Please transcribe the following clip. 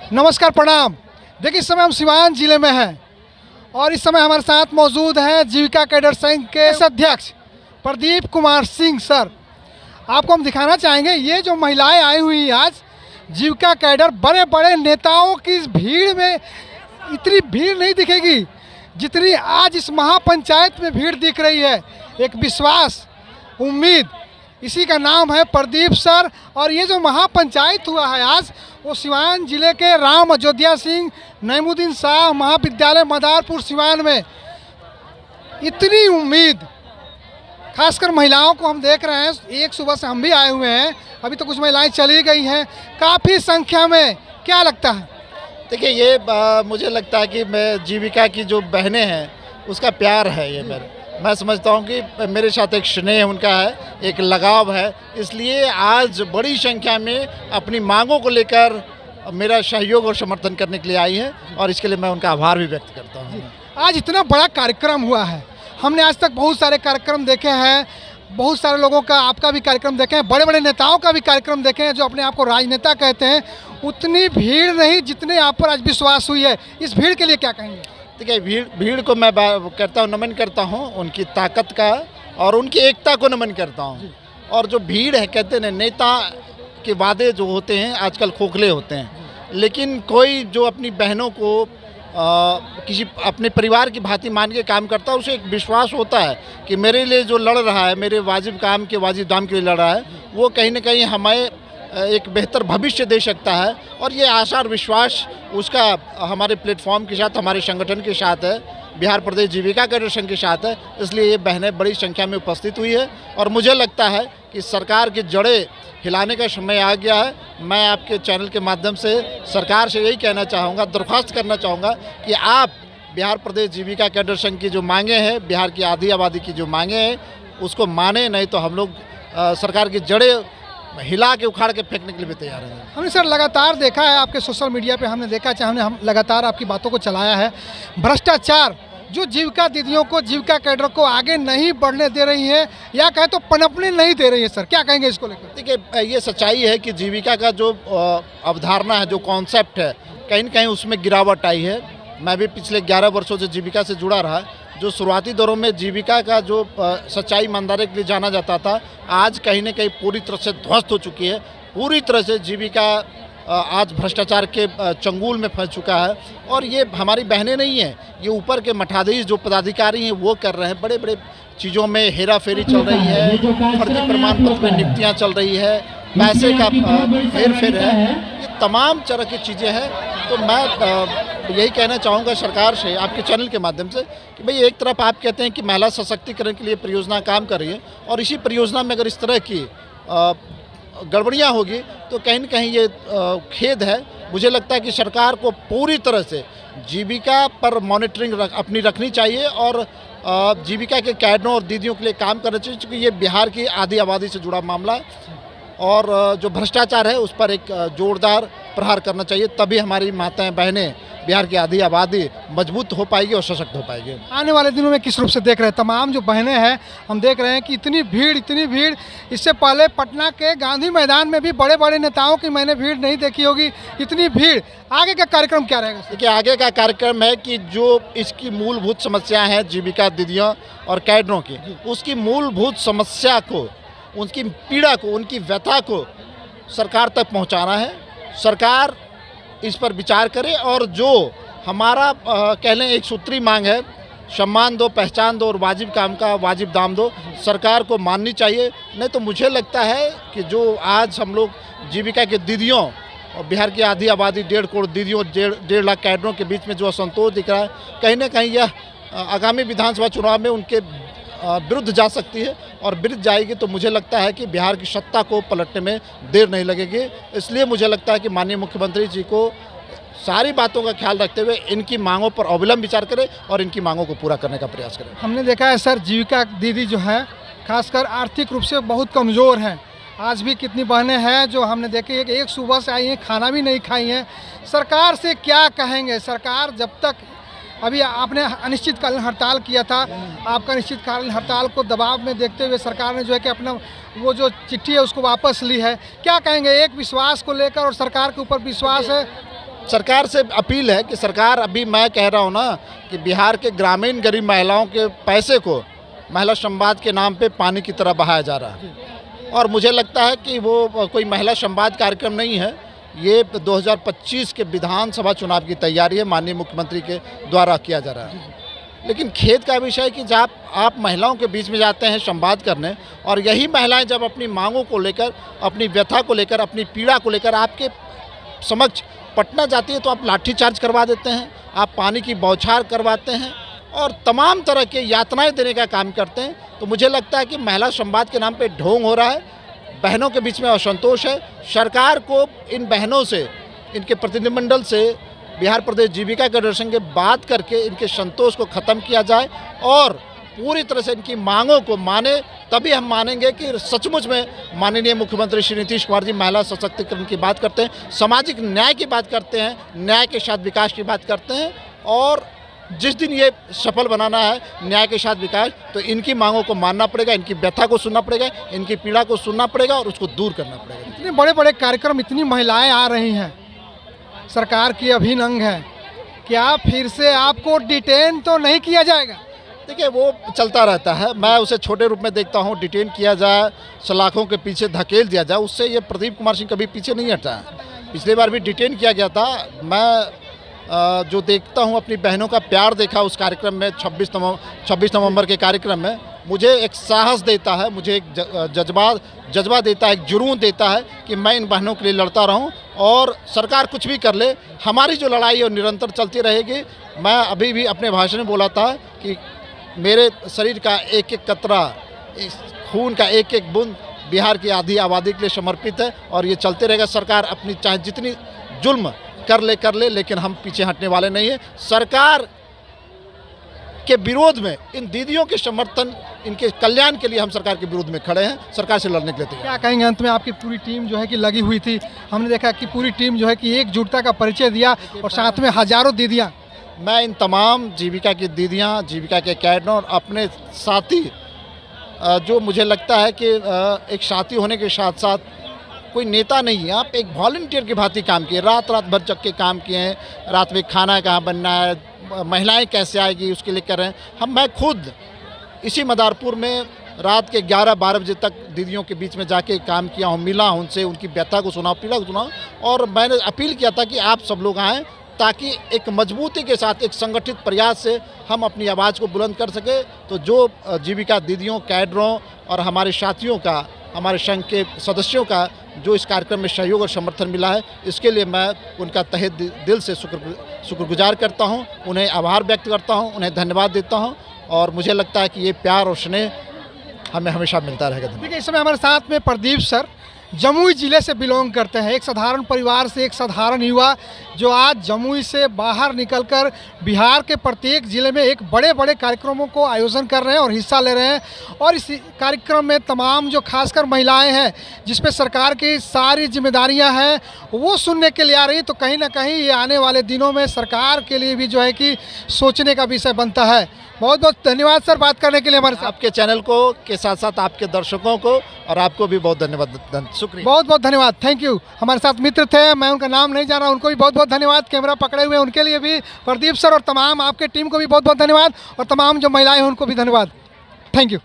नमस्कार, प्रणाम। देखिए, इस समय हम सिवान जिले में हैं और इस समय हमारे साथ मौजूद हैं जीविका कैडर संघ के अध्यक्ष प्रदीप कुमार सिंह सर। आपको हम दिखाना चाहेंगे ये जो महिलाएं आई हुई हैं आज जीविका कैडर, बड़े बड़े नेताओं की इस भीड़ में इतनी भीड़ नहीं दिखेगी जितनी आज इस महापंचायत में भीड़ दिख रही है। एक विश्वास, उम्मीद, इसी का नाम है प्रदीप सर। और ये जो महापंचायत हुआ है आज, वो सिवान जिले के राम अयोध्या सिंह नईमुद्दीन शाह महाविद्यालय मदारपुर सिवान में इतनी उम्मीद, खासकर महिलाओं को हम देख रहे हैं। एक सुबह से हम भी आए हुए हैं, अभी तो कुछ महिलाएं चली गई हैं, काफ़ी संख्या में। क्या लगता है? देखिए, ये मुझे लगता है कि मैं जीविका की जो बहनें हैं उसका प्यार है। ये मैं समझता हूँ कि मेरे साथ एक स्नेह उनका है, एक लगाव है, इसलिए आज बड़ी संख्या में अपनी मांगों को लेकर मेरा सहयोग और समर्थन करने के लिए आई है और इसके लिए मैं उनका आभार भी व्यक्त करता हूँ। आज इतना बड़ा कार्यक्रम हुआ है, हमने आज तक बहुत सारे कार्यक्रम देखे हैं, बहुत सारे लोगों का, आपका भी कार्यक्रम देखे हैं, बड़े बड़े नेताओं का भी कार्यक्रम देखे हैं जो अपने आप को राजनेता कहते हैं। उतनी भीड़ नहीं जितने आप पर आज विश्वास हुई है। इस भीड़ के लिए क्या कहेंगे? देखिए, भीड़ को मैं करता हूँ, नमन करता हूँ उनकी ताकत का और उनकी एकता को नमन करता हूँ। और जो भीड़ है, कहते हैं नेता के वादे जो होते हैं आजकल खोखले होते हैं, लेकिन कोई जो अपनी बहनों को किसी अपने परिवार की भांति मान के काम करता है, उसे एक विश्वास होता है कि मेरे लिए जो लड़ रहा है, मेरे वाजिब काम के वाजिब दाम के लिए लड़ रहा है, वो कहीं ना कहीं हमें एक बेहतर भविष्य दे सकता है। और ये आशा और विश्वास उसका हमारे प्लेटफॉर्म के साथ, हमारे संगठन के साथ है, बिहार प्रदेश जीविका कैडर संघ के साथ है। इसलिए ये बहनें बड़ी संख्या में उपस्थित हुई है और मुझे लगता है कि सरकार की जड़ें हिलाने का समय आ गया है। मैं आपके चैनल के माध्यम से सरकार से यही कहना चाहूँगा, दरख्वास्त करना चाहूँगा कि आप बिहार प्रदेश जीविका कैडर संघ की जो मांगें हैं, बिहार की आधी आबादी की जो मांगें हैं, उसको माने, नहीं तो हम लोग सरकार की जड़ें हिला के उखाड़ के फेंकने के लिए भी तैयार हैं। हमने सर लगातार देखा है आपके सोशल मीडिया पे, हमने देखा है, हम लगातार आपकी बातों को चलाया है। भ्रष्टाचार जो जीविका दीदियों को, जीविका कैडर को आगे नहीं बढ़ने दे रही है, या कहे तो पनपने नहीं दे रही है। सर, क्या कहेंगे इसको लेकर? देखिए, ये सच्चाई है कि जीविका का जो अवधारणा है, जो कॉन्सेप्ट है, कहीं न कहीं उसमें गिरावट आई है। मैं भी पिछले 11 वर्षों से जीविका से जुड़ा रहा। जो शुरुआती दौरों में जीविका का जो सच्चाई ईमानदारी के लिए जाना जाता था, आज कहीं न कहीं पूरी तरह से ध्वस्त हो चुकी है। पूरी तरह से जीविका आज भ्रष्टाचार के चंगुल में फंस चुका है। और ये हमारी बहनें नहीं हैं, ये ऊपर के मठाधीश जो पदाधिकारी हैं वो कर रहे हैं। बड़े बड़े चीज़ों में हेरा फेरी चल रही है, फर्जी प्रमाण पत्र में नियुक्तियाँ चल रही है, पैसे का हेर फेर है, ये तमाम तरह की चीज़ें हैं। तो मैं यही कहना चाहूँगा सरकार से, आपके चैनल के माध्यम से, कि भाई एक तरफ आप कहते हैं कि महिला सशक्तिकरण के लिए परियोजना काम कर रही है और इसी परियोजना में अगर इस तरह की गड़बड़ियाँ होगी तो कहीं न कहीं ये खेद है। मुझे लगता है कि सरकार को पूरी तरह से जीविका पर मॉनिटरिंग अपनी रखनी चाहिए और जीविका के कैडरों और दीदियों के लिए काम करना चाहिए, क्योंकि ये बिहार की आधी आबादी से जुड़ा मामला है। और जो भ्रष्टाचार है उस पर एक जोरदार प्रहार करना चाहिए, तभी हमारी माताएं बहनें, बिहार की आधी आबादी मजबूत हो पाएगी और सशक्त हो पाएगी। आने वाले दिनों में किस रूप से देख रहे हैं? तमाम जो बहनें हैं, हम देख रहे हैं कि इतनी भीड़। इससे पहले पटना के गांधी मैदान में भी बड़े बड़े नेताओं की मैंने भीड़ नहीं देखी होगी, इतनी भीड़। आगे का कार्यक्रम क्या रहेगा? देखिए, आगे का कार्यक्रम है कि जो इसकी मूलभूत समस्या है जीविका दीदियों और कैडरों की, उसकी मूलभूत समस्या को, उनकी पीड़ा को, उनकी व्यथा को सरकार तक पहुंचाना है। सरकार इस पर विचार करे और जो हमारा कह लें एक सूत्री मांग है, सम्मान दो, पहचान दो और वाजिब काम का वाजिब दाम दो, सरकार को माननी चाहिए। नहीं तो मुझे लगता है कि जो आज हम लोग जीविका के दीदियों और बिहार की आधी आबादी 1.5 करोड़ दीदियों, 1.5 लाख कैडरों के बीच में जो असंतोष दिख रहा है, कहीं ना कहीं यह आगामी विधानसभा चुनाव में उनके विरुद्ध जा सकती है। और विरुद्ध जाएगी तो मुझे लगता है कि बिहार की सत्ता को पलटने में देर नहीं लगेगी। इसलिए मुझे लगता है कि माननीय मुख्यमंत्री जी को सारी बातों का ख्याल रखते हुए इनकी मांगों पर अविलंब विचार करें और इनकी मांगों को पूरा करने का प्रयास करें। हमने देखा है सर, जीविका दीदी जो है खासकर आर्थिक रूप से बहुत कमज़ोर हैं। आज भी कितनी बहनें हैं जो हमने देखी है कि एक सुबह से आई हैं, खाना भी नहीं खाई हैं। सरकार से क्या कहेंगे? सरकार जब तक, अभी आपने अनिश्चितकालीन हड़ताल किया था, आपका अनिश्चितकालीन हड़ताल को दबाव में देखते हुए सरकार ने जो है कि अपना वो जो चिट्ठी है उसको वापस ली है। क्या कहेंगे एक विश्वास को लेकर, और सरकार के ऊपर विश्वास है? सरकार से अपील है कि सरकार, अभी मैं कह रहा हूँ ना कि बिहार के ग्रामीण गरीब महिलाओं के पैसे को महिला संवाद के नाम पे पानी की तरह बहाया जा रहा है। और मुझे लगता है कि वो कोई महिला संवाद कार्यक्रम नहीं है, ये 2025 के विधानसभा चुनाव की तैयारी है, माननीय मुख्यमंत्री के द्वारा किया जा रहा है। लेकिन खेद का विषय है कि जब आप महिलाओं के बीच में जाते हैं संवाद करने, और यही महिलाएं जब अपनी मांगों को लेकर, अपनी व्यथा को लेकर, अपनी पीड़ा को लेकर आपके समक्ष पटना जाती है, तो आप लाठीचार्ज करवा देते हैं, आप पानी की बौछार करवाते हैं और तमाम तरह के यातनाएं देने का काम करते हैं। तो मुझे लगता है कि महिला संवाद के नाम पे ढोंग हो रहा है, बहनों के बीच में असंतोष है। सरकार को इन बहनों से, इनके प्रतिनिधिमंडल से, बिहार प्रदेश जीविका फेडरेशन के बात करके इनके संतोष को ख़त्म किया जाए और पूरी तरह से इनकी मांगों को माने, तभी हम मानेंगे कि सचमुच में माननीय मुख्यमंत्री श्री नीतीश कुमार जी महिला सशक्तिकरण की बात करते हैं, सामाजिक न्याय की बात करते हैं, न्याय के साथ विकास की बात करते हैं। और जिस दिन ये सफल बनाना है न्याय के साथ विकास, तो इनकी मांगों को मानना पड़ेगा, इनकी व्यथा को सुनना पड़ेगा, इनकी पीड़ा को सुनना पड़ेगा और उसको दूर करना पड़ेगा। इतने बड़े बड़े कार्यक्रम, इतनी महिलाएं आ रही हैं, सरकार की अभिन्न अंग है, क्या फिर से आपको डिटेन तो नहीं किया जाएगा? देखिए, वो चलता रहता है, मैं उसे छोटे रूप में देखता हूँ। डिटेन किया जाए, सलाखों के पीछे धकेल दिया जाए, उससे ये प्रदीप कुमार सिंह कभी पीछे नहीं हटा है। पिछली बार भी डिटेन किया गया था। मैं जो देखता हूँ, अपनी बहनों का प्यार देखा उस कार्यक्रम में, 26 नवंबर के कार्यक्रम में, मुझे एक साहस देता है, मुझे एक जज्बा देता है, एक जुनून देता है कि मैं इन बहनों के लिए लड़ता रहूं और सरकार कुछ भी कर ले, हमारी जो लड़ाई है वो निरंतर चलती रहेगी। मैं अभी भी अपने भाषण में बोला था कि मेरे शरीर का एक एक कतरा, खून का एक एक बूंद बिहार की आधी आबादी के लिए समर्पित है और ये चलते रहेगा। सरकार अपनी चाहे जितनी जुल्म कर ले, लेकिन हम पीछे हटने वाले नहीं हैं। सरकार के विरोध में, इन दीदियों के समर्थन, इनके कल्याण के लिए हम सरकार के विरोध में खड़े हैं, सरकार से लड़ने के लिए तैयार। क्या कहेंगे अंत में? आपकी पूरी टीम जो है कि लगी हुई थी, हमने देखा कि पूरी टीम जो है कि एकजुटता का परिचय दिया और साथ में हजारों दीदियाँ। मैं इन तमाम जीविका की दीदियाँ, जीविका के कैडर और अपने साथी, जो मुझे लगता है कि एक साथी होने के साथ साथ कोई नेता नहीं है, आप एक वॉलंटियर की भांति काम किए, रात भर जग के काम किए हैं, रात में खाना कहाँ बनना है, महिलाएं कैसे आएगी उसके लिए कर रहे हैं। मैं खुद इसी मदारपुर में रात के 11-12 बजे तक दीदियों के बीच में जाके काम किया हूँ, मिला हूँ उनसे, उनकी व्यथा को सुना, पीड़ा को सुना, और मैंने अपील किया था कि आप सब लोग आएँ ताकि एक मजबूती के साथ, एक संगठित प्रयास से हम अपनी आवाज़ को बुलंद कर सके। तो जो जीविका दीदियों, कैडरों और हमारे साथियों का, हमारे संघ के सदस्यों का जो इस कार्यक्रम में सहयोग और समर्थन मिला है, इसके लिए मैं उनका तहे दिल से शुक्रगुजार करता हूं, उन्हें आभार व्यक्त करता हूं, उन्हें धन्यवाद देता हूं और मुझे लगता है कि ये प्यार और स्नेह हमें हमेशा मिलता रहेगा। देखिए, इस समय हमारे साथ में प्रदीप सर जमुई ज़िले से बिलोंग करते हैं, एक साधारण परिवार से, एक साधारण युवा जो आज जमुई से बाहर निकलकर बिहार के प्रत्येक ज़िले में एक बड़े बड़े कार्यक्रमों को आयोजन कर रहे हैं और हिस्सा ले रहे हैं। और इस कार्यक्रम में तमाम जो खासकर महिलाएं हैं, जिस पे सरकार की सारी जिम्मेदारियां हैं, वो सुनने के लिए आ रही। तो कहीं ना कहीं ये आने वाले दिनों में सरकार के लिए भी जो है कि सोचने का विषय बनता है। बहुत बहुत धन्यवाद सर बात करने के लिए हमारे साथ। आपके चैनल को के साथ साथ आपके दर्शकों को और आपको भी बहुत धन्यवाद, शुक्रिया, बहुत बहुत धन्यवाद, थैंक यू। हमारे साथ मित्र थे, मैं उनका नाम नहीं जान रहा, उनको भी बहुत बहुत धन्यवाद। कैमरा पकड़े हुए उनके लिए भी प्रदीप सर और तमाम आपके टीम को भी बहुत बहुत धन्यवाद और तमाम जो महिलाएं हैं उनको भी धन्यवाद, थैंक यू।